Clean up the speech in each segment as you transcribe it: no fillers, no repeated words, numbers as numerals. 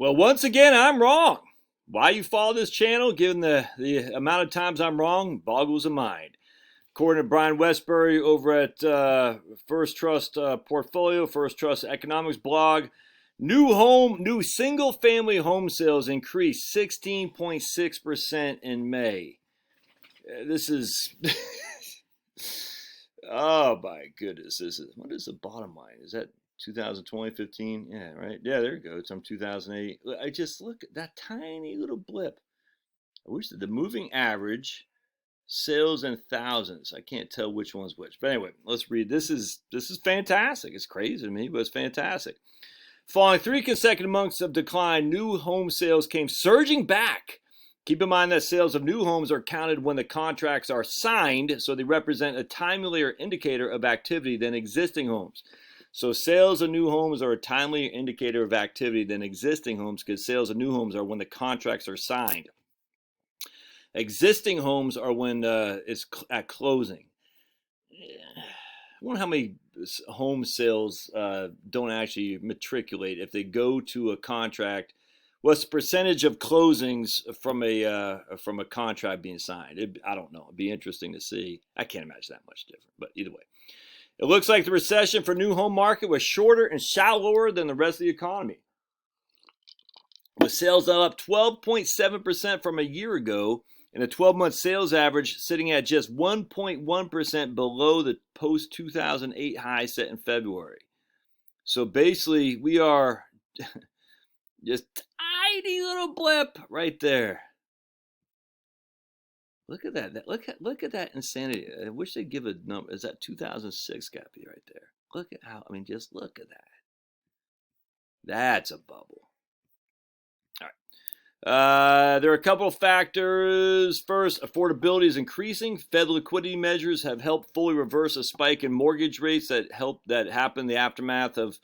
Well, once again, I'm wrong. Why you follow this channel, given the amount of times I'm wrong, boggles the mind. According to Brian Westbury over at First Trust Portfolio, First Trust Economics blog, new single-family home sales increased 16.6% in May. This is, oh my goodness, what is the bottom line? Is that 2020, 15? Yeah, right. Yeah, there you go. It's from 2008. I just look at that tiny little blip. I wish that the moving average sales in thousands. I can't tell which one's which. But anyway, let's read. This is fantastic. It's crazy to me, but it's fantastic. Following 3 consecutive months of decline, new home sales came surging back. Keep in mind that sales of new homes are counted when the contracts are signed, so they represent a timelier indicator of activity than existing homes. So sales of new homes are a timelier indicator of activity than existing homes because sales of new homes are when the contracts are signed. Existing homes are when it's at closing. I wonder how many home sales don't actually matriculate if they go to a contract. What's the percentage of closings from a contract being signed? I don't know. It'd be interesting to see. I can't imagine that much different, but either way. It looks like the recession for new home market was shorter and shallower than the rest of the economy. With sales up 12.7% from a year ago, and a 12-month sales average sitting at just 1.1% below the post-2008 high set in February. So basically, we are just tiny little blip right there. Look at that. Look at that insanity. I wish they'd give a number. Is that 2006 got to be right there? Look at how, just look at that. That's a bubble. All right. There are a couple of factors. First, affordability is increasing. Fed liquidity measures have helped fully reverse a spike in mortgage rates that happened in the aftermath of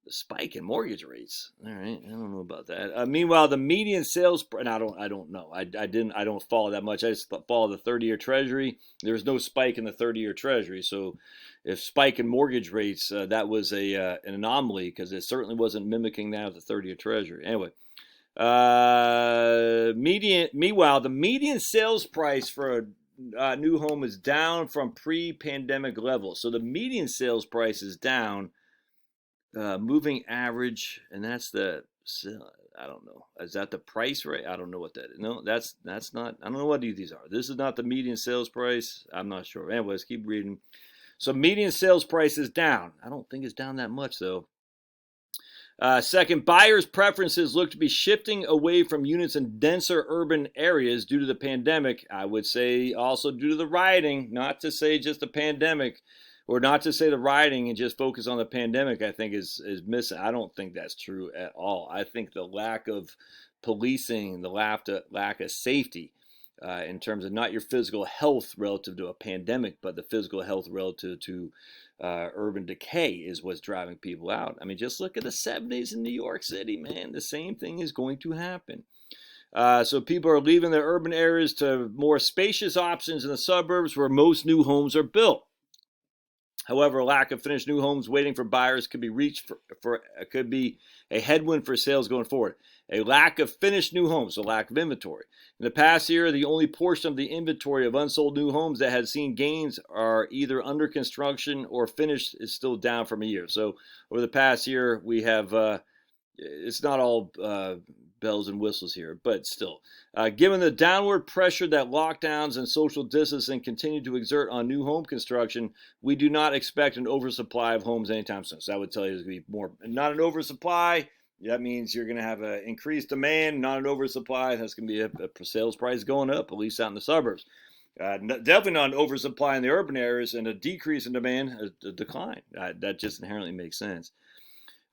the spike in mortgage rates. All right, I don't know about that. Meanwhile, the median sales, and I don't know. I don't follow that much. I just follow the 30-year Treasury. There's no spike in the 30-year Treasury. So, if spike in mortgage rates, that was an anomaly because it certainly wasn't mimicking that of the 30-year Treasury. Anyway, Meanwhile, the median sales price for a new home is down from pre-pandemic levels. So the median sales price is down. Moving average, and that's I don't know. Is that the price rate? I don't know what that is. No, that's not. I don't know what these are. This is not the median sales price. I'm not sure. Anyways, keep reading. So median sales price is down. I don't think it's down that much though. Second, buyers' preferences look to be shifting away from units in denser urban areas due to the pandemic. I would say also due to the rioting, not to say just the pandemic, or not to say the rioting and just focus on the pandemic, I think is missing. I don't think that's true at all. I think the lack of policing, the lack of safety in terms of not your physical health relative to a pandemic, but the physical health relative to urban decay is what's driving people out. Just look at the 70s in New York City, man. The same thing is going to happen. So people are leaving their urban areas to more spacious options in the suburbs where most new homes are built. However, a lack of finished new homes waiting for buyers could be a headwind for sales going forward. A lack of finished new homes, a lack of inventory. In the past year, the only portion of the inventory of unsold new homes that had seen gains are either under construction or finished is still down from a year. So over the past year, we have, it's not all bells and whistles here, but still. Given the downward pressure that lockdowns and social distancing continue to exert on new home construction, we do not expect an oversupply of homes anytime soon. So I would tell you there's going to be more, not an oversupply. That means you're going to have an increased demand, not an oversupply. That's going to be a sales price going up, at least out in the suburbs. Definitely not an oversupply in the urban areas, and a decrease in demand, a decline. That just inherently makes sense.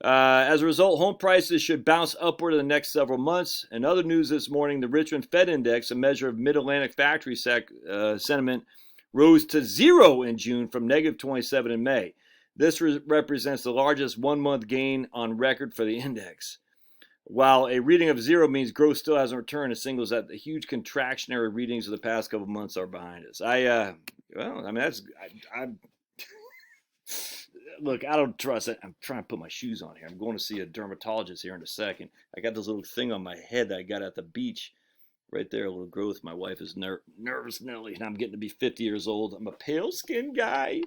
As a result, home prices should bounce upward in the next several months. In other news this morning, the Richmond Fed Index, a measure of Mid-Atlantic factory sentiment, rose to 0 in June from negative 27 in May. This represents the largest one-month gain on record for the index. While a reading of 0 means growth still hasn't returned, it signals that the huge contractionary readings of the past couple months are behind us. look, I don't trust it. I'm trying to put my shoes on here. I'm going to see a dermatologist here in a second. I got this little thing on my head that I got at the beach. Right there, a little growth. My wife is nervous Nelly, and I'm getting to be 50 years old. I'm a pale skin guy.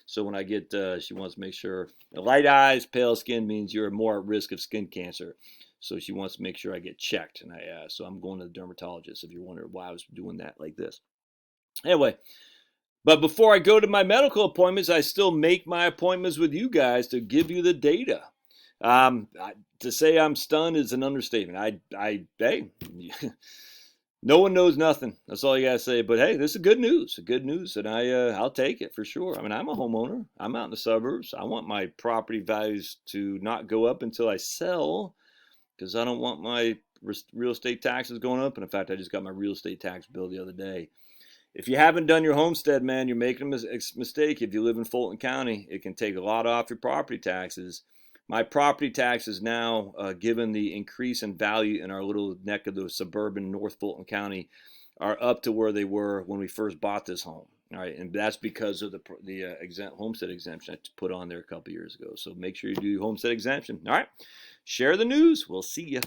So when I get, she wants to make sure, light eyes, pale skin means you're more at risk of skin cancer. So she wants to make sure I get checked, and so I'm going to the dermatologist. If you're wondering why I was doing that like this, anyway. But before I go to my medical appointments, I still make my appointments with you guys to give you the data. To say I'm stunned is an understatement. Hey, no one knows nothing. That's all you gotta say. But hey, this is good news. Good news, and I'll take it for sure. I mean, I'm a homeowner. I'm out in the suburbs. I want my property values to not go up until I sell, because I don't want my real estate taxes going up. And in fact, I just got my real estate tax bill the other day. If you haven't done your homestead, man, you're making a mistake. If you live in Fulton County, it can take a lot off your property taxes. My property taxes now, given the increase in value in our little neck of the suburban North Fulton County, are up to where they were when we first bought this home. All right, and that's because of the homestead exemption I put on there a couple years ago. So make sure you do your homestead exemption. All right, share the news. We'll see you.